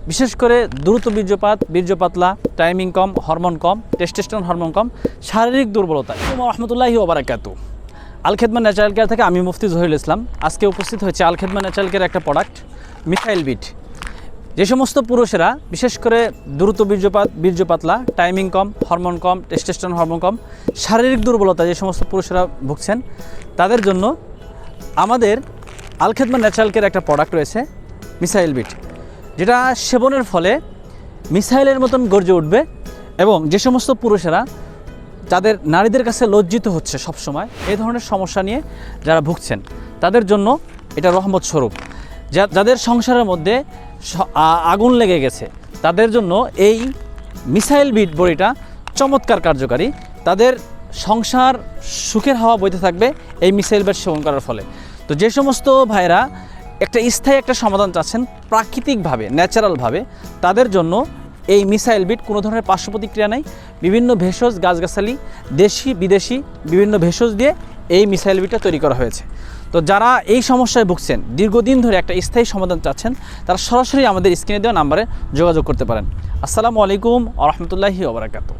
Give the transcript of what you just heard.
বিশেষ করে দ্রুত বীর্যপাত, বীর্য পাতলা, টাইমিং কম, হরমোন কম, টেস্টোস্টেরন হরমোন কম, শারীরিক দুর্বলতা। রহমতুল্লাহি ওয়া বারাকাতুহু। আল খেদমা ন্যাচারাল কেয়ার থেকে আমি মুফতি জহিরুল ইসলাম আজকে উপস্থিত হয়েছে আল খেদমা ন্যাচারাল কেয়ার একটা প্রোডাক্ট মিথাইল বিট। যে সমস্ত পুরুষেরা বিশেষ করে দ্রুত বীর্যপাত, বীর্য পাতলা, টাইমিং কম, হরমোন কম, টেস্টোস্টেরন হরমোন কম, শারীরিক দুর্বলতা যে সমস্ত পুরুষেরা ভুগছেন তাদের জন্য আমাদের আল খেদমা ন্যাচারাল কেয়ার একটা প্রোডাক্ট রয়েছে মিথাইল বিট, যেটা সেবনের ফলে মিসাইলের মতন গর্জে উঠবে। এবং যে সমস্ত পুরুষেরা যাদের নারীদের কাছে লজ্জিত হচ্ছে সবসময়, এই ধরনের সমস্যা নিয়ে যারা ভুগছেন তাদের জন্য এটা রহমত স্বরূপ। যাদের সংসারের মধ্যে আগুন লেগে গেছে তাদের জন্য এই মিসাইল বিট বড়িটা চমৎকার কার্যকারী। তাদের সংসার সুখের হাওয়া বইতে থাকবে এই মিসাইল বিট সেবন করার ফলে। তো যে সমস্ত ভাইরা একটা স্থায়ী একটা সমাধান চাচ্ছেন প্রাকৃতিকভাবে, ন্যাচারালভাবে, তাদের জন্য এই মিসাইল বিট কোনো ধরনের পার্শ্ব প্রতিক্রিয়া নেই। বিভিন্ন ভেষজ, গাছগাছালি, দেশি বিদেশি বিভিন্ন ভেষজ দিয়ে এই মিসাইল বিটটা তৈরি করা হয়েছে। তো যারা এই সমস্যায় ভুগছেন, দীর্ঘদিন ধরে একটা স্থায়ী সমাধান চাচ্ছেন, তারা সরাসরি আমাদের স্ক্রিনে দেওয়া নাম্বারে যোগাযোগ করতে পারেন। আসসালামু আলাইকুম ওয়া রাহমাতুল্লাহি ওয়া বারাকাতুহু।